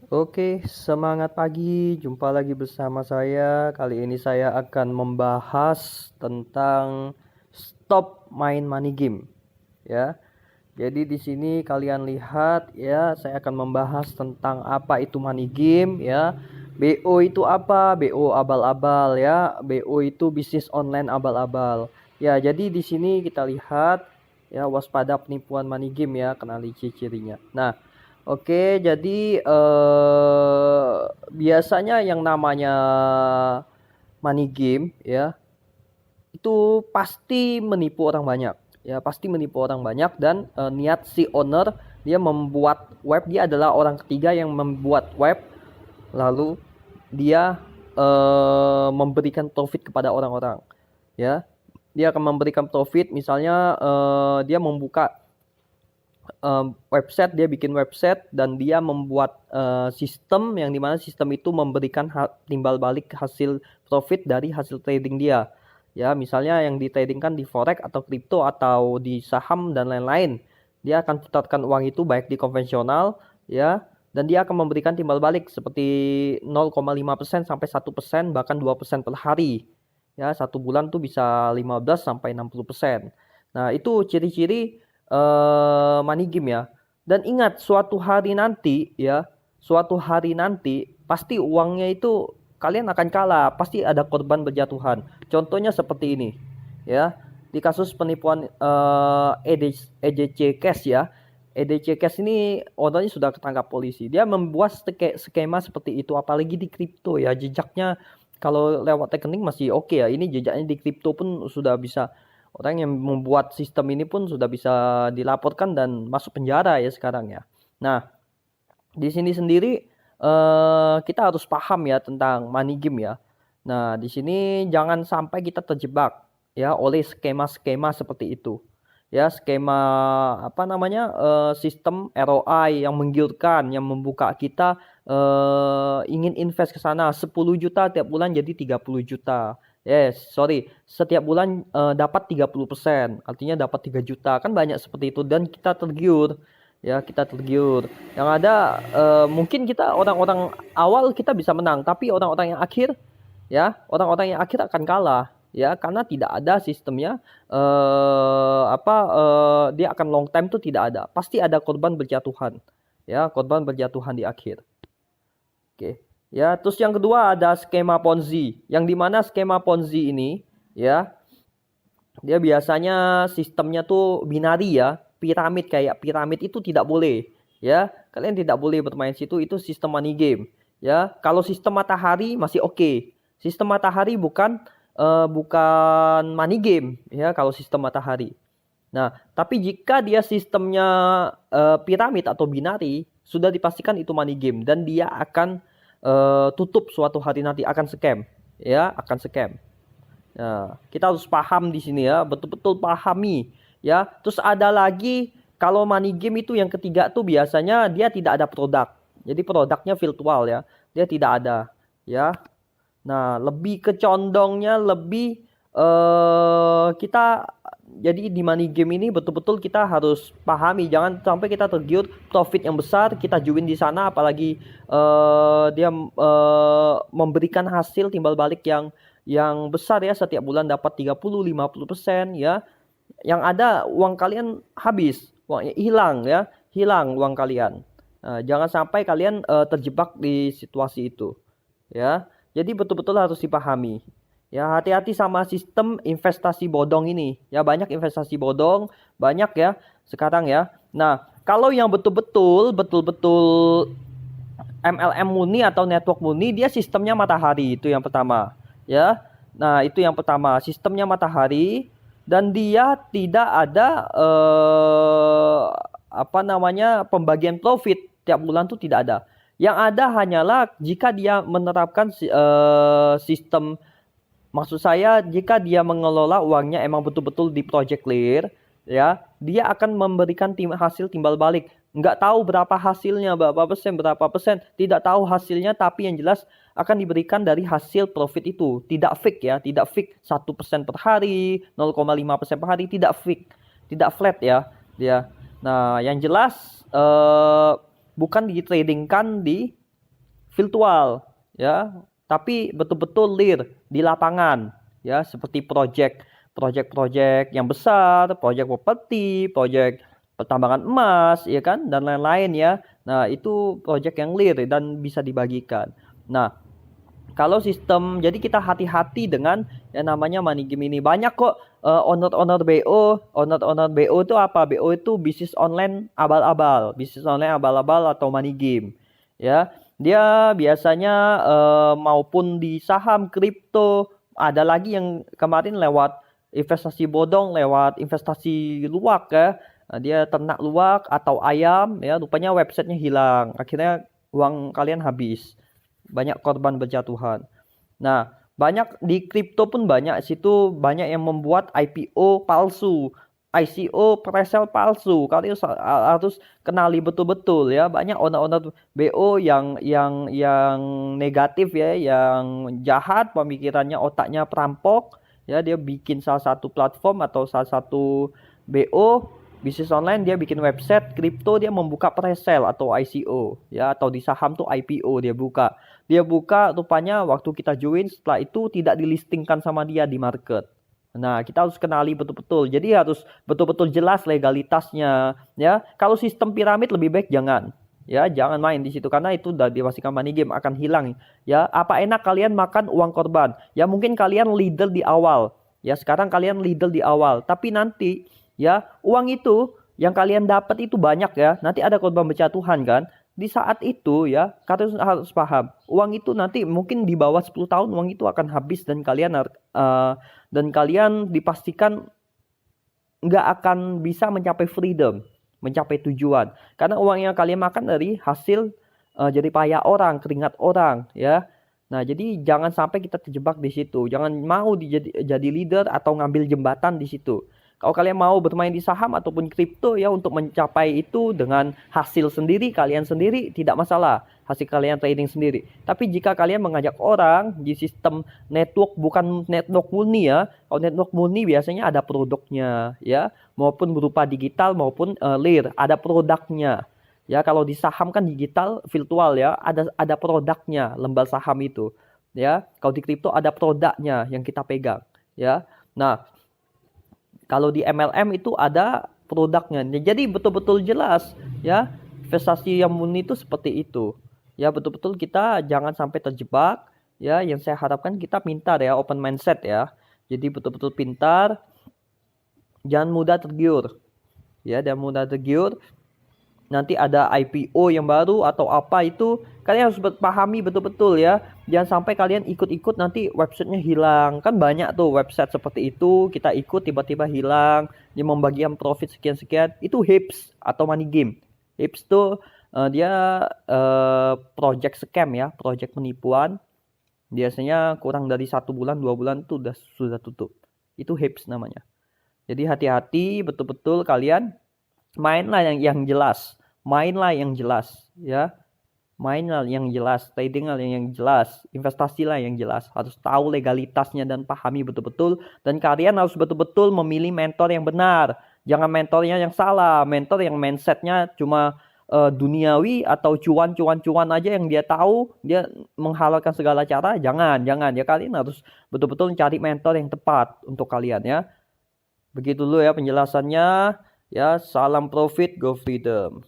Oke, semangat pagi. Jumpa lagi bersama saya. Kali ini saya akan membahas tentang stop main money game, ya. Jadi di sini kalian lihat ya, saya akan membahas tentang apa itu money game ya. BO itu apa? BO abal-abal ya. BO itu bisnis online abal-abal. Ya, jadi di sini kita lihat ya, waspada penipuan money game ya, kenali ciri-cirinya. Nah, oke, jadi biasanya yang namanya money game ya itu pasti menipu orang banyak. Ya, pasti menipu orang banyak dan niat si owner dia membuat web, dia adalah orang ketiga yang membuat web, lalu dia memberikan profit kepada orang-orang. Ya, dia akan memberikan profit, misalnya dia membuka website, dia bikin website dan dia membuat sistem yang dimana sistem itu memberikan timbal balik hasil profit dari hasil trading dia. Ya, misalnya yang ditradingkan di forex atau kripto atau di saham dan lain-lain. Dia akan putarkan uang itu baik di konvensional ya, dan dia akan memberikan timbal balik seperti 0,5% sampai 1% bahkan 2% per hari. Ya, satu bulan tuh bisa 15 sampai 60%. Nah, itu ciri-ciri money game ya. Dan ingat, suatu hari nanti pasti uangnya itu kalian akan kalah, pasti ada korban berjatuhan. Contohnya seperti ini, ya. Di kasus penipuan EDC Cash ya. EDC Cash ini ownernya sudah ketangkap polisi. Dia membuat skema seperti itu, apalagi di kripto ya. Jejaknya kalau lewat rekening masih oke ya. Ini jejaknya di kripto pun sudah bisa. Orang yang membuat sistem ini pun sudah bisa dilaporkan dan masuk penjara ya sekarang ya. Nah, di sini sendiri kita harus paham ya tentang money game ya. Nah, di sini jangan sampai kita terjebak ya oleh skema-skema seperti itu. Ya, skema apa namanya? Sistem ROI yang menggiurkan, yang membuka kita ingin invest ke sana 10 juta tiap bulan jadi 30 juta. Yes, sorry. Setiap bulan dapat 30%, artinya dapat 3 juta. Kan banyak seperti itu dan kita tergiur. Ya, kita tergiur. Yang ada mungkin kita orang-orang awal kita bisa menang, tapi orang-orang yang akhir ya, orang-orang yang akhir akan kalah ya, karena tidak ada sistemnya dia akan long time tuh tidak ada. Pasti ada korban berjatuhan. Ya, korban berjatuhan di akhir. Oke. Ya, terus yang kedua ada skema Ponzi. Yang dimana skema Ponzi ini ya, dia biasanya sistemnya tuh binari ya, piramid, kayak piramid itu tidak boleh. Ya, kalian tidak boleh bermain situ, itu sistem money game. Ya, kalau sistem matahari masih oke. Sistem matahari bukan money game ya kalau sistem matahari. Nah, tapi jika dia sistemnya piramid atau binari, sudah dipastikan itu money game dan dia akan tutup suatu hari nanti, akan scam ya, akan scam. Nah, kita harus paham di sini ya, betul-betul pahami ya. Terus ada lagi, kalau money game itu yang ketiga tuh biasanya dia tidak ada produk. Jadi produknya virtual ya. Dia tidak ada ya. Nah, lebih ke condongnya lebih kita, jadi di money game ini betul-betul kita harus pahami, jangan sampai kita tergiur profit yang besar kita join di sana, apalagi dia memberikan hasil timbal balik yang besar ya, setiap bulan dapat 30-50% ya. Yang ada uang kalian habis, uangnya hilang ya, hilang uang kalian. Nah, jangan sampai kalian terjebak di situasi itu ya. Jadi betul-betul harus dipahami. Ya, hati-hati sama sistem investasi bodong ini. Ya, banyak investasi bodong, banyak ya sekarang ya. Nah, kalau yang betul-betul MLM murni atau network murni, dia sistemnya matahari, itu yang pertama. Ya. Nah, itu yang pertama, sistemnya matahari dan dia tidak ada pembagian profit tiap bulan tuh tidak ada. Yang ada hanyalah jika dia menerapkan sistem. Maksud saya, jika dia mengelola uangnya emang betul-betul di project clear, ya, dia akan memberikan hasil timbal balik. Nggak tahu berapa hasilnya, berapa persen, tidak tahu hasilnya, tapi yang jelas akan diberikan dari hasil profit itu. Tidak fix ya, tidak fix 1% per hari, 0,5% per hari, tidak fix, tidak flat ya, dia. Nah, yang jelas bukan ditradingkan di virtual ya, tapi betul-betul real di lapangan ya, seperti project yang besar, project properti, project pertambangan emas ya kan, dan lain-lain ya. Nah, itu project yang real dan bisa dibagikan. Nah, kalau sistem, jadi kita hati-hati dengan yang namanya money game ini. Banyak kok owner-owner BO, owner-owner BO itu apa? BO itu bisnis online abal-abal, bisnis online abal-abal atau money game. Ya, dia biasanya maupun di saham, kripto, ada lagi yang kemarin lewat investasi bodong, lewat investasi luwak ya. Nah, dia ternak luwak atau ayam ya, rupanya websitenya hilang. Akhirnya uang kalian habis, banyak korban berjatuhan. Nah, banyak di kripto pun banyak situ, banyak yang membuat IPO palsu, ICO presale palsu. Kalian harus kenali betul-betul ya. Banyak owner-owner BO yang negatif ya, yang jahat pemikirannya, otaknya perampok ya. Dia bikin salah satu platform atau salah satu BO bisnis online, dia bikin website kripto, dia membuka presale atau ICO ya, atau di saham tuh IPO dia buka rupanya waktu kita join, setelah itu tidak dilistingkan sama dia di market. Nah, kita harus kenali betul-betul. Jadi harus betul-betul jelas legalitasnya ya. Kalau sistem piramid lebih baik jangan. Ya, jangan main di situ karena itu udah dipastikan money game akan hilang. Ya, apa enak kalian makan uang korban? Ya mungkin kalian leader di awal. Ya, sekarang kalian leader di awal, tapi nanti ya uang itu yang kalian dapat itu banyak ya. Nanti ada korban berjatuhan kan? Di saat itu ya, kalian harus paham, uang itu nanti mungkin di bawah 10 tahun uang itu akan habis dan kalian dipastikan nggak akan bisa mencapai freedom, mencapai tujuan. Karena uang yang kalian makan dari hasil jadi payah orang, keringat orang ya. Nah, jadi jangan sampai kita terjebak di situ. Jangan mau jadi leader atau ngambil jembatan di situ. Kalau kalian mau bermain di saham ataupun kripto ya, untuk mencapai itu dengan hasil sendiri, kalian sendiri tidak masalah. Hasil kalian trading sendiri. Tapi jika kalian mengajak orang di sistem network, bukan network murni ya. Kalau network murni biasanya ada produknya ya, maupun berupa digital maupun real, ada produknya. Ya, kalau di saham kan digital virtual ya, ada produknya lembar saham itu. Ya, kalau di kripto ada produknya yang kita pegang ya. Nah, kalau di MLM itu ada produknya. Jadi betul-betul jelas ya, investasi yang murni itu seperti itu. Ya, betul-betul kita jangan sampai terjebak ya. Yang saya harapkan kita pintar ya, open mindset ya. Jadi betul-betul pintar, jangan mudah tergiur. Ya, dan mudah tergiur. Nanti ada IPO yang baru atau apa itu, kalian harus pahami betul-betul ya. Jangan sampai kalian ikut-ikut nanti websitenya hilang. Kan banyak tuh website seperti itu, kita ikut tiba-tiba hilang, dia membagikan profit sekian-sekian. Itu hips atau money game. Hips tuh dia project scam ya, project penipuan. Biasanya kurang dari 1 bulan 2 bulan tuh sudah tutup. Itu hips namanya. Jadi hati-hati betul-betul kalian, mainlah yang jelas. Mainlah yang jelas ya. Mainlah yang jelas, tradinglah yang jelas, investasilah yang jelas. Harus tahu legalitasnya dan pahami betul-betul, dan kalian harus betul-betul memilih mentor yang benar. Jangan mentornya yang salah, mentor yang mindsetnya cuma duniawi atau cuan aja yang dia tahu, dia menghalalkan segala cara. Jangan ya, kalian harus betul-betul cari mentor yang tepat untuk kalian ya. Begitu dulu ya penjelasannya. Ya, salam profit, go freedom.